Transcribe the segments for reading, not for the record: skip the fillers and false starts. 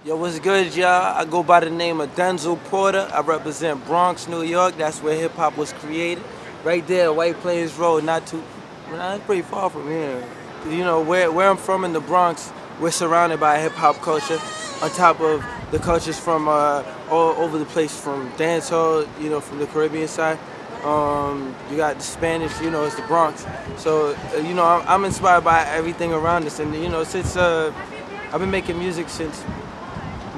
Yo, what's good, y'all? I go by the name of Denzil Porter. I represent Bronx, New York. That's where hip hop was created. Right there, White Plains Road, it's pretty far from here. You know, where I'm from in the Bronx, we're surrounded by hip hop culture. On top of the cultures from all over the place, from dancehall, from the Caribbean side. You got the Spanish, it's the Bronx. So, I'm inspired by everything around us. And, since I've been making music since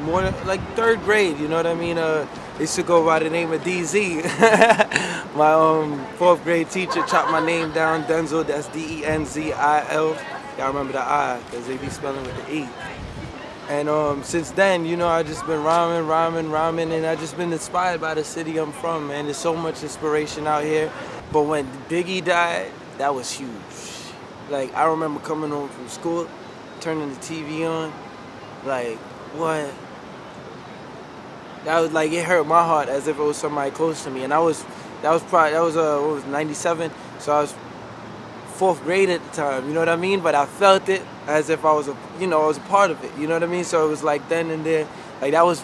more like third grade, you know what I mean? I used to go by the name of DZ. My fourth grade teacher chopped my name down, Denzil, that's Denzil. Y'all remember the I, because they be spelling with the E. And since then, I just been rhyming, and I just been inspired by the city I'm from, man. There's so much inspiration out here. But when Biggie died, that was huge. Like, I remember coming home from school, turning the TV on, like, what? That was like, it hurt my heart as if it was somebody close to me. And that was what was 97? So I was fourth grade at the time, you know what I mean? But I felt it as if I was I was a part of it, you know what I mean? So it was like then and there, like that was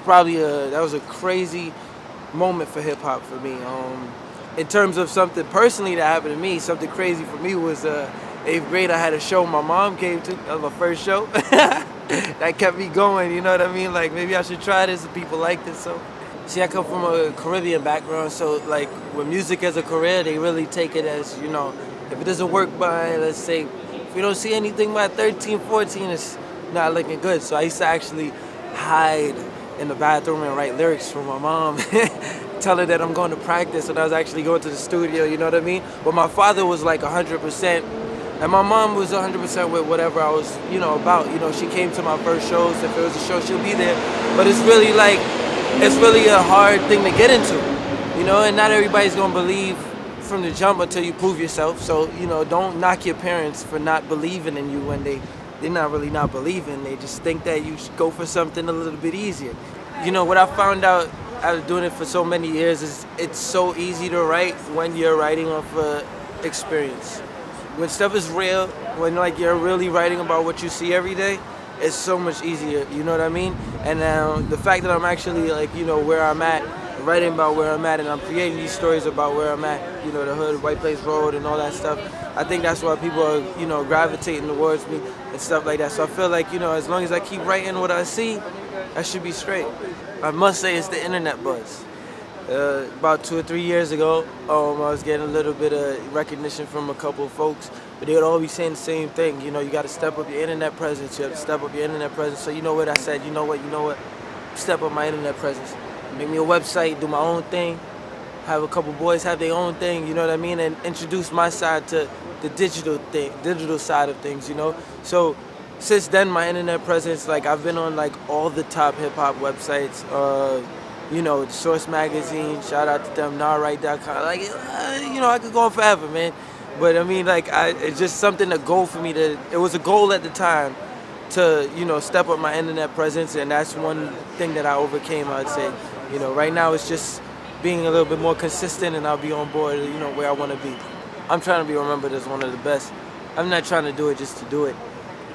a crazy moment for hip hop for me. In terms of something personally that happened to me, something crazy for me was eighth grade. I had a show my mom came to, that was my first show. That kept me going, you know what I mean? Like, maybe I should try this if people like this. So, see, I come from a Caribbean background, so like with music as a career, they really take it as, if it doesn't work by, let's say, if we don't see anything by 13, 14, it's not looking good. So I used to actually hide in the bathroom and write lyrics for my mom, tell her that I'm going to practice, and I was actually going to the studio, you know what I mean? But my father was like 100%. And my mom was 100% with whatever I was, about. She came to my first shows. If it was a show, she'll be there. But it's really a hard thing to get into, and not everybody's going to believe from the jump until you prove yourself. So, don't knock your parents for not believing in you when they're not really not believing. They just think that you should go for something a little bit easier. What I found out after doing it for so many years is it's so easy to write when you're writing off experience. When stuff is real, when like you're really writing about what you see every day, it's so much easier, you know what I mean? And the fact that I'm actually like, where I'm at, writing about where I'm at, and I'm creating these stories about where I'm at, the hood, White Plains Road and all that stuff, I think that's why people are, gravitating towards me and stuff like that. So I feel like, as long as I keep writing what I see, I should be straight. I must say it's the internet buzz. About 2 or 3 years ago, I was getting a little bit of recognition from a couple of folks, but they would all be saying the same thing. You got to step up your internet presence. You have to step up your internet presence. So you know what I said? You know what? Step up my internet presence. Make me a website, do my own thing. Have a couple boys have their own thing. You know what I mean? And introduce my side to the digital side of things. So since then, my internet presence, like I've been on like all the top hip hop websites. Source Magazine, shout out to them, nowright.com. Like, I could go on forever, man. But I mean, like, it's just something to go for me it was a goal at the time to, step up my internet presence, and that's one thing that I overcame, I'd say. Right now it's just being a little bit more consistent, and I'll be on board, where I want to be. I'm trying to be remembered as one of the best. I'm not trying to do it just to do it.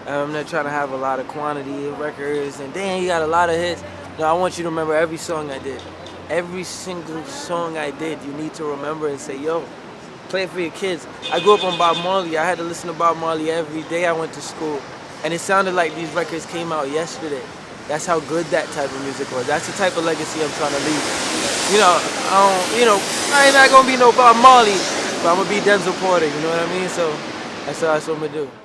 I'm not trying to have a lot of quantity of records, and dang, you got a lot of hits. No, I want you to remember every song I did. Every single song I did, you need to remember and say, yo, play it for your kids. I grew up on Bob Marley. I had to listen to Bob Marley every day I went to school. And it sounded like these records came out yesterday. That's how good that type of music was. That's the type of legacy I'm trying to leave. I ain't not going to be no Bob Marley, but I'm going to be Denzil Porter, you know what I mean? So that's what I'm going to do.